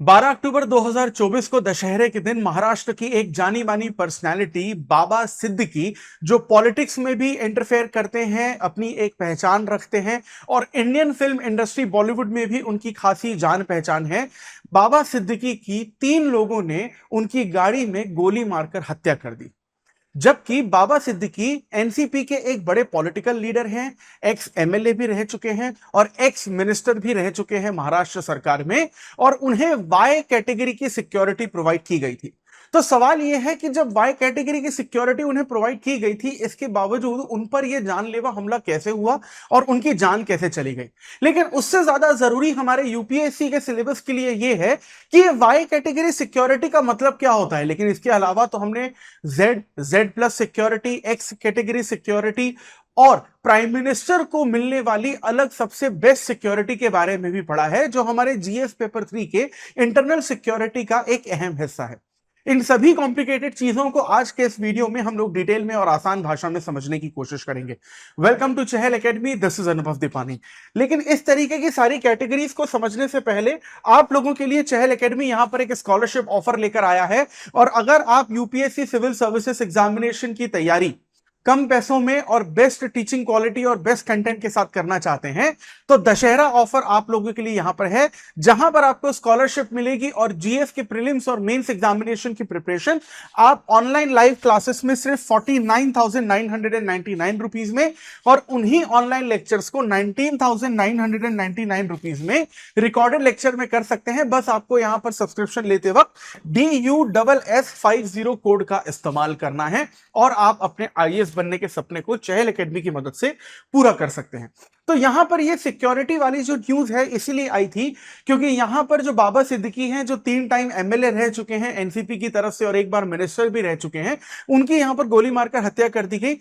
12 अक्टूबर 2024 को दशहरे के दिन महाराष्ट्र की एक जानी मानी पर्सनालिटी बाबा सिद्दीकी, जो पॉलिटिक्स में भी इंटरफेयर करते हैं, अपनी एक पहचान रखते हैं और इंडियन फिल्म इंडस्ट्री बॉलीवुड में भी उनकी खासी जान पहचान है। बाबा सिद्दीकी की 3 लोगों ने उनकी गाड़ी में गोली मारकर हत्या कर दी। जबकि बाबा सिद्दीकी एनसीपी के एक बड़े पॉलिटिकल लीडर हैं, एक्स एमएलए भी रह चुके हैं और एक्स मिनिस्टर भी रह चुके हैं महाराष्ट्र सरकार में, और उन्हें वाई कैटेगरी की सिक्योरिटी प्रोवाइड की गई थी। तो सवाल यह है कि जब वाई कैटेगरी की सिक्योरिटी उन्हें प्रोवाइड की गई थी, इसके बावजूद उन पर यह जानलेवा हमला कैसे हुआ और उनकी जान कैसे चली गई। लेकिन उससे ज्यादा जरूरी हमारे यूपीएससी के सिलेबस के लिए यह है कि वाई कैटेगरी सिक्योरिटी का मतलब क्या होता है। लेकिन इसके अलावा तो हमने Z, Z plus security, x category security और प्राइम मिनिस्टर को मिलने वाली अलग सबसे बेस्ट सिक्योरिटी के बारे में भी पढ़ा है, जो हमारे जीएस पेपर 3 के इंटरनल सिक्योरिटी का एक अहम हिस्सा है। इन सभी कॉम्प्लिकेटेड चीजों को आज के इस वीडियो में हम लोग डिटेल में और आसान भाषा में समझने की कोशिश करेंगे। Welcome to Chahal academy, this is Anubhav Deepani. लेकिन इस तरीके की सारी कैटेगरीज को समझने से पहले आप लोगों के लिए चहल एकेडमी यहां पर एक स्कॉलरशिप ऑफर लेकर आया है। और अगर आप यूपीएससी सिविल सर्विसेज एग्जामिनेशन की तैयारी कम पैसों में और बेस्ट टीचिंग क्वालिटी और बेस्ट कंटेंट के साथ करना चाहते हैं, तो दशहरा ऑफर आप लोगों के लिए यहां पर है, जहां पर आपको स्कॉलरशिप मिलेगी और जीएस के प्रीलिम्स और मेंस एग्जामिनेशन की प्रिपरेशन आप ऑनलाइन लाइव क्लासेस में सिर्फ 49,999 रुपीज में, और उन्हीं ऑनलाइन लेक्चर्स को 19,999 रुपीज में रिकॉर्डेड लेक्चर में कर सकते हैं। बस आपको यहां पर सब्सक्रिप्शन लेते वक्त DUSS50 कोड का इस्तेमाल करना है और आप अपने आईएएस बनने के सपने को चहल एकेडमी की मदद से पूरा कर सकते हैं। तो यहां पर ये सिक्योरिटी वाली जो न्यूज है इसीलिए आई थी क्योंकि यहां पर जो बाबा सिद्दीकी हैं, जो 3 टाइम एमएलए रह चुके हैं एनसीपी की तरफ से और एक बार मिनिस्टर भी रह चुके हैं, उनकी यहां पर गोली मारकर हत्या कर दी गई।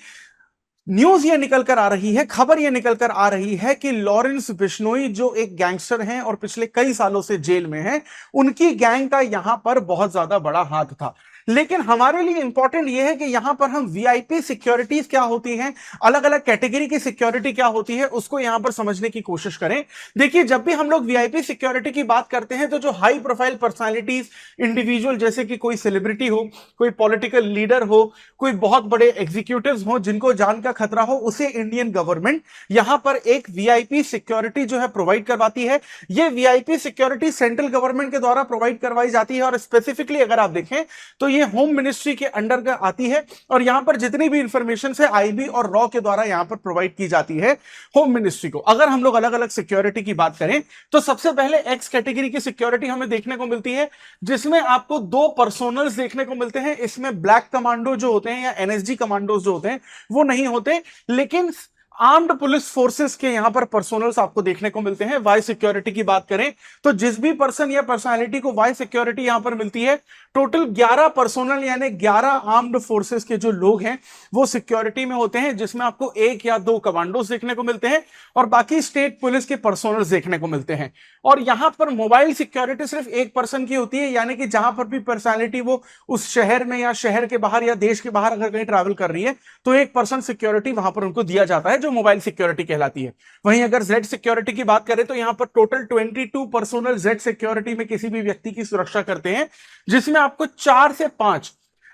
न्यूज ये निकल कर आ रही है, खबर ये निकल कर आ रही है कि लॉरेंस बिश्नोई, जो एक गैंगस्टर हैं और पिछले कई सालों से जेल में हैं, उनकी गैंग का यहां पर बहुत ज्यादा बड़ा हाथ था। लेकिन हमारे लिए इंपॉर्टेंट यह है कि यहां पर हम वीआईपी सिक्योरिटीज क्या होती हैं, अलग अलग कैटेगरी की सिक्योरिटी क्या होती है, उसको यहां पर समझने की कोशिश करें। देखिए, जब भी हम लोग वीआईपी सिक्योरिटी की बात करते हैं तो जो हाई प्रोफाइल पर्सनालिटीज, इंडिविजुअल जैसे कि कोई सेलिब्रिटी हो, कोई पॉलिटिकल लीडर हो, कोई बहुत बड़े एग्जीक्यूटिव्स हो जिनको जान का खतरा हो, उसे इंडियन गवर्नमेंट यहां पर एक वीआईपी सिक्योरिटी जो है प्रोवाइड करवाती है। यह वीआईपी सिक्योरिटी सेंट्रल गवर्नमेंट के द्वारा प्रोवाइड करवाई जाती है और स्पेसिफिकली अगर आप देखें तो ये होम मिनिस्ट्री के अंडर आती है और यहां पर जितनी भी इंफॉर्मेशन है आईबी और रॉ के द्वारा यहां पर प्रोवाइड की जाती है होम मिनिस्ट्री को। अगर हम लोग अलग अलग सिक्योरिटी की बात करें तो सबसे पहले एक्स कैटेगरी की सिक्योरिटी हमें देखने को मिलती है, जिसमें आपको 2 पर्सोनल्स देखने को मिलते हैं। इसमें ब्लैक कमांडो जो होते हैं या एनएसजी कमांडोज जो होते हैं वो नहीं होते, लेकिन आर्म्ड पुलिस फोर्सेस के यहां पर पर्सोनल्स आपको देखने को मिलते हैं। वाई सिक्योरिटी की बात करें तो जिस भी पर्सन या पर्सनालिटी को वाई सिक्योरिटी यहां पर मिलती है, टोटल 11 पर्सोनल यानी 11 आर्म्ड फोर्सेस के जो लोग हैं वो सिक्योरिटी में होते हैं, जिसमें आपको 1 या 2 कमांडोज देखने को मिलते हैं और बाकी स्टेट पुलिस के पर्सोनल्स देखने को मिलते हैं। और यहां पर मोबाइल सिक्योरिटी सिर्फ 1 पर्सन की होती है, यानी कि जहां पर भी पर्सनालिटी वो उस शहर में या शहर के बाहर या देश के बाहर अगर कहीं ट्रैवल कर रही है तो 1 पर्सन सिक्योरिटी वहां पर उनको दिया जाता है, जो मोबाइल सिक्योरिटी कहलाती है। वहीं अगर जेड सिक्योरिटी की बात करें तो यहां पर टोटल 22 पर्सोनल जेड सिक्योरिटी में किसी भी व्यक्ति की सुरक्षा करते हैं, जिसमें आपको 4 से 5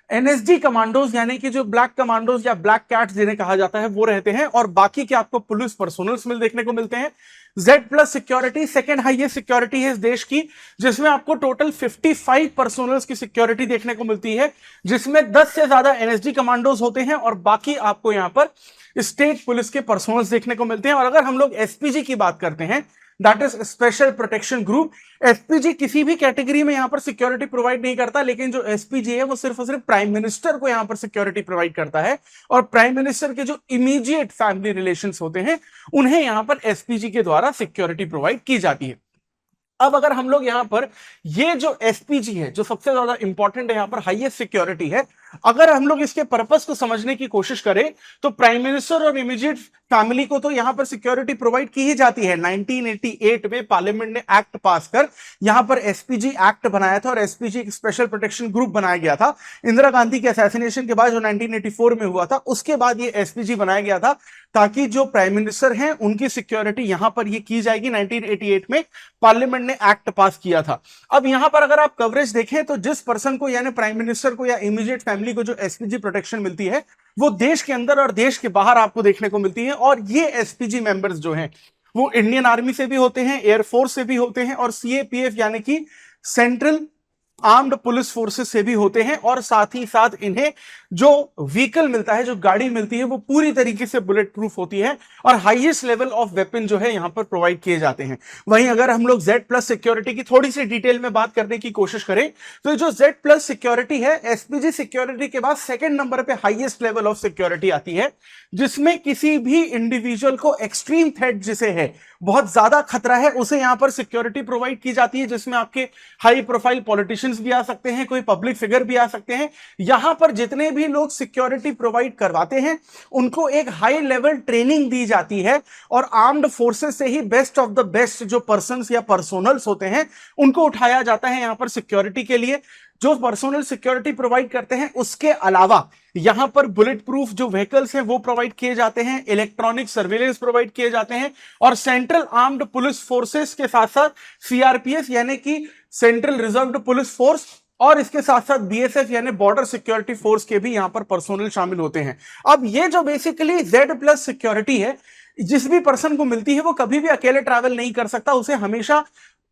एनएसजी कमांडोज यानी कि जो ब्लैक कमांडोज या ब्लैक कैट्स जिन्हें कहा जाता है वो रहते हैं, और बाकी के आपको पुलिस पर्सोनल्स मिल देखने को मिलते हैं। Z plus security second highest security है इस देश की, जिसमें आपको टोटल 55 पर्सोनल्स की सिक्योरिटी देखने को मिलती है, जिसमें 10 से ज्यादा एनएसजी कमांडोज होते हैं और बाकी आपको यहां पर स्टेट पुलिस के पर्सोनल्स देखने को मिलते हैं। और अगर हम लोग एसपीजी की बात करते हैं, that is special protection group, SPG किसी भी कैटेगरी में यहां पर सिक्योरिटी प्रोवाइड नहीं करता, लेकिन जो एसपीजी है वो सिर्फ और सिर्फ प्राइम मिनिस्टर को यहां पर सिक्योरिटी प्रोवाइड करता है और प्राइम मिनिस्टर के जो इमीडिएट फैमिली रिलेशंस होते हैं उन्हें यहां पर एसपीजी के द्वारा सिक्योरिटी प्रोवाइड की जाती है। अब अगर हम लोग यहां पर ये जो एसपीजी है जो सबसे ज्यादा इंपॉर्टेंट है, यहां पर हाईएस्ट सिक्योरिटी है, अगर हम लोग इसके पर्पस को समझने की कोशिश करें तो प्राइम मिनिस्टर और इमीडिएट फैमिली को तो यहां पर सिक्योरिटी प्रोवाइड की ही जाती है। 1988 में पार्लियामेंट ने एक्ट पास कर यहां पर एसपीजी एक्ट बनाया था और एसपीजी एक स्पेशल प्रोटेक्शन ग्रुप बनाया गया था। इंदिरा गांधी के असैसिनेशन के बाद जो 1984 में हुआ था उसके बाद ये एसपीजी बनाया गया था ताकि जो प्राइम मिनिस्टर हैं उनकी सिक्योरिटी यहां पर ये की जाएगी। 1988 में पार्लियामेंट ने एक्ट पास किया था। अब यहां पर अगर आप कवरेज देखें तो जिस पर्सन को यानी प्राइम मिनिस्टर को या इमीडिएट फैमिली को जो एसपीजी प्रोटेक्शन मिलती है वो देश के अंदर और देश के बाहर आपको देखने को मिलती है। और ये एसपीजी मेंबर्स जो हैं वो इंडियन आर्मी से भी होते हैं, एयरफोर्स से भी होते हैं और सीएपीएफ यानी कि सेंट्रल आर्म्ड पुलिस फोर्सेस से भी होते हैं। और साथ ही साथ इन्हें जो व्हीकल मिलता है, जो गाड़ी मिलती है, वो पूरी तरीके से बुलेट प्रूफ होती है और हाईएस्ट लेवल ऑफ वेपन जो है यहां पर प्रोवाइड किए जाते हैं। वहीं अगर हम लोग Z+ सिक्योरिटी की थोड़ी सी डिटेल में बात करने की कोशिश करें तो जो Z+ सिक्योरिटी है एसपीजी सिक्योरिटी के बाद सेकंड नंबर पे हाईएस्ट लेवल ऑफ सिक्योरिटी आती है, जिसमें किसी भी इंडिविजुअल को एक्सट्रीम थ्रेट जिसे है, बहुत ज्यादा खतरा है, उसे यहां पर सिक्योरिटी प्रोवाइड की जाती है, जिसमें आपके हाई प्रोफाइल पॉलिटिशियंस भी आ सकते हैं, कोई पब्लिक फिगर भी आ सकते हैं। यहां पर जितने भी लोग सिक्योरिटी प्रोवाइड करवाते हैं उनको एक हाई लेवल ट्रेनिंग दी जाती है और आर्म्ड फोर्सेस से ही बेस्ट ऑफ द बेस्ट जो पर्सन्स या पर्सोनल्स होते हैं उनको उठाया जाता है यहां पर सिक्योरिटी के लिए। जो पर्सोनल सिक्योरिटी प्रोवाइड करते हैं उसके अलावा यहां पर बुलेट प्रूफ जो व्हीकल्स हैं वो प्रोवाइड किए जाते हैं, इलेक्ट्रॉनिक सर्वेलेंस प्रोवाइड किए जाते हैं और सेंट्रल आर्म्ड पुलिस फोर्सेस के साथ साथ सीआरपीएफ यानी कि सेंट्रल रिजर्व्ड पुलिस फोर्स और इसके साथ साथ बीएसएफ यानी बॉर्डर सिक्योरिटी फोर्स के भी यहां पर पर्सोनल शामिल होते हैं। अब ये जो बेसिकली Z+ सिक्योरिटी है जिस भी पर्सन को मिलती है वो कभी भी अकेले ट्रैवल नहीं कर सकता, उसे हमेशा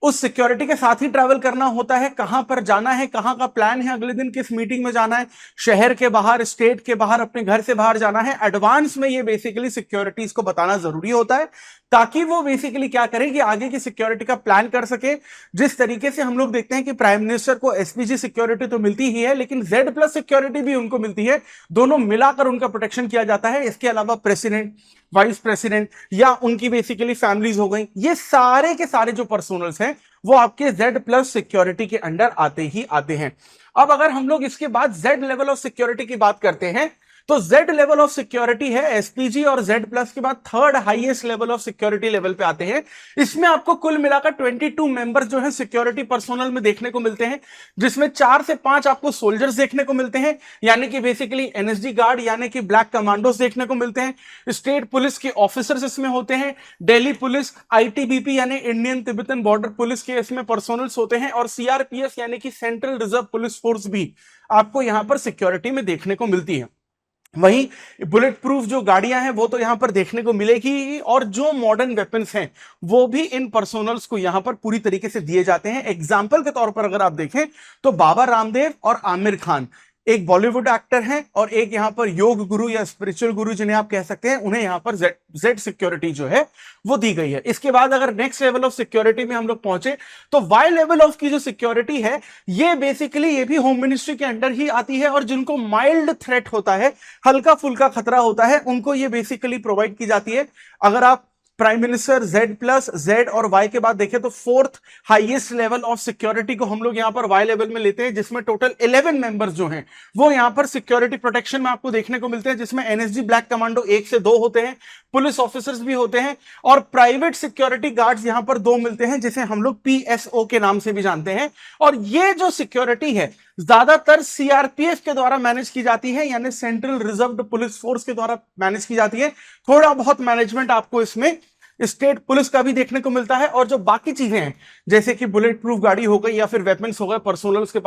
उस सिक्योरिटी के साथ ही ट्रैवल करना होता है। कहां पर जाना है, कहां का प्लान है, अगले दिन किस मीटिंग में जाना है, शहर के बाहर, स्टेट के बाहर, अपने घर से बाहर जाना है, एडवांस में ये बेसिकली सिक्योरिटीज को बताना जरूरी होता है ताकि वो बेसिकली क्या करें कि आगे की सिक्योरिटी का प्लान कर सके। जिस तरीके से हम लोग देखते हैं कि प्राइम मिनिस्टर को एसपीजी सिक्योरिटी तो मिलती ही है लेकिन Z+ सिक्योरिटी भी उनको मिलती है, दोनों मिलाकर उनका प्रोटेक्शन किया जाता है। इसके अलावा प्रेसिडेंट, वाइस प्रेसिडेंट या उनकी बेसिकली फैमिलीज हो गई, ये सारे के सारे जो पर्सोनल्स हैं वो आपके Z+ सिक्योरिटी के अंडर आते ही आते हैं। अब अगर हम लोग इसके बाद Z लेवल ऑफ सिक्योरिटी की बात करते हैं तो Z लेवल ऑफ सिक्योरिटी है एसपीजी और Z+ के बाद third highest level of security level पे आते हैं। इसमें आपको कुल मिलाकर 22 मेंबर्स जो है सिक्योरिटी पर्सोनल में देखने को मिलते हैं, जिसमें 4 से 5 आपको सोल्जर्स देखने को मिलते हैं यानी कि बेसिकली एनएसजी गार्ड यानी कि ब्लैक कमांडोज देखने को मिलते हैं। स्टेट पुलिस के ऑफिसर्स इसमें होते हैं, दिल्ली पुलिस, आईटीबीपी यानी इंडियन तिब्बतन बॉर्डर पुलिस के इसमें पर्सोनल्स होते हैं और सीआरपीएफ यानी कि सेंट्रल रिजर्व पुलिस फोर्स भी आपको यहां पर सिक्योरिटी में देखने को मिलती है। वहीं बुलेट प्रूफ जो गाड़ियां हैं वो तो यहां पर देखने को मिलेगी और जो मॉडर्न वेपन्स हैं वो भी इन पर्सोनल्स को यहां पर पूरी तरीके से दिए जाते हैं। एग्जाम्पल के तौर पर अगर आप देखें तो बाबा रामदेव और आमिर खान एक बॉलीवुड एक्टर हैं और एक यहां पर योग गुरु या स्पिरिचुअल गुरु जिन्हें आप कह सकते हैं, उन्हें यहां पर Z सिक्योरिटी जो है वो दी गई है। इसके बाद अगर नेक्स्ट लेवल ऑफ सिक्योरिटी में हम लोग पहुंचे तो Y लेवल ऑफ की जो सिक्योरिटी है ये बेसिकली ये भी होम मिनिस्ट्री के अंडर ही आती है और जिनको माइल्ड थ्रेट होता है, हल्का फुल्का खतरा होता है, उनको ये बेसिकली प्रोवाइड की जाती है। अगर आप प्राइम मिनिस्टर Z+ Z और Y के बाद देखें तो fourth highest level of security को हम लोग यहां पर Y लेवल में लेते हैं, जिसमें टोटल 11 मेंबर्स जो हैं वो यहां पर सिक्योरिटी प्रोटेक्शन में आपको देखने को मिलते हैं, जिसमें एनएसजी ब्लैक कमांडो 1 से 2 होते हैं, पुलिस ऑफिसर्स भी होते हैं और प्राइवेट सिक्योरिटी गार्ड्स यहां पर 2 मिलते हैं जिसे हम लोग PSO के नाम से भी जानते हैं। और ये जो सिक्योरिटी है ज्यादातर सीआरपीएफ के द्वारा मैनेज की जाती है यानी सेंट्रल रिजर्व्ड पुलिस फोर्स के द्वारा मैनेज की जाती है। थोड़ा बहुत मैनेजमेंट आपको इसमें स्टेट पुलिस का भी देखने को मिलता है और जो बाकी चीजें हैं जैसे कि बुलेट प्रूफ गाड़ी हो गई या फिर वेपन्स हो गए पर्सोनल्स के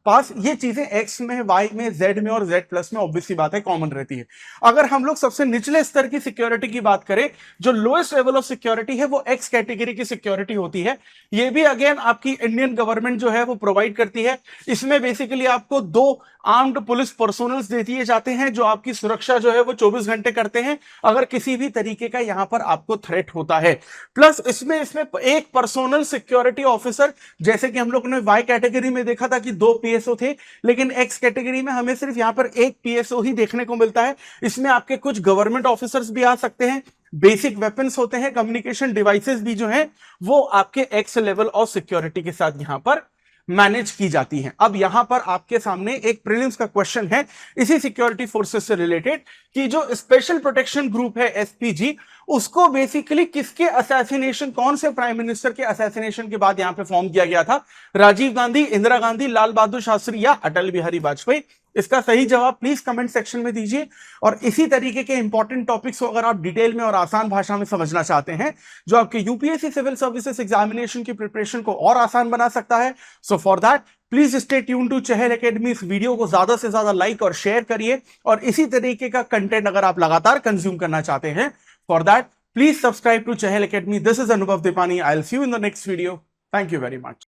पास ये चीजें एक्स में, वाई में, जेड में और Z+ में ऑब्वियसली बात है कॉमन रहती है। अगर हम लोग सबसे निचले स्तर की सिक्योरिटी की बात करें, जो लोएस्ट लेवल ऑफ सिक्योरिटी है वो एक्स कैटेगरी की सिक्योरिटी होती है। ये भी अगेन आपकी इंडियन गवर्नमेंट जो है वो प्रोवाइड करती है। इसमें बेसिकली आपको 2 आर्म्ड पुलिस पर्सोनल्स दे दिए जाते हैं जो आपकी सुरक्षा जो है वो 24 घंटे करते हैं अगर किसी भी तरीके का यहां पर आपको थ्रेट होता है। प्लस इसमें एक पर्सोनल सिक्योरिटी ऑफिसर, जैसे कि हम लोग ने वाई कैटेगरी में देखा था कि 2 PSO थे, लेकिन एक्स कैटेगरी में हमें सिर्फ यहां पर 1 PSO ही देखने को मिलता है। इसमें आपके कुछ गवर्नमेंट ऑफिसर्स भी आ सकते हैं, बेसिक वेपन्स होते हैं, कम्युनिकेशन डिवाइसेस भी जो हैं वो आपके एक्स लेवल ऑफ सिक्योरिटी के साथ यहां पर मैनेज की जाती हैं। अब यहां पर आपके सामने एक प्रीलिम्स का क्वेश्चन है इसी सिक्योरिटी फोर्सेस से रिलेटेड कि जो स्पेशल प्रोटेक्शन ग्रुप है एसपीजी, उसको बेसिकली किसके असैसिनेशन, कौन से प्राइम मिनिस्टर के असैसिनेशन के बाद यहां पे फॉर्म किया गया था? राजीव गांधी, इंदिरा गांधी, लाल बहादुर शास्त्री या अटल बिहारी वाजपेयी? इसका सही जवाब प्लीज कमेंट सेक्शन में दीजिए। और इसी तरीके के इंपॉर्टेंट टॉपिक्स को अगर आप डिटेल में और आसान भाषा में समझना चाहते हैं जो आपके यूपीएससी सिविल सर्विसेज एग्जामिनेशन की प्रिपरेशन को और आसान बना सकता है, so for that please stay tune to Chahal academy. इस वीडियो को ज्यादा से ज्यादा लाइक और शेयर करिए और इसी तरीके का कंटेंट अगर आप लगातार कंज्यूम करना चाहते हैं, for that please subscribe to Chahal academy. This is Anubhav Deepani. I will see you in the next video. Thank you very much.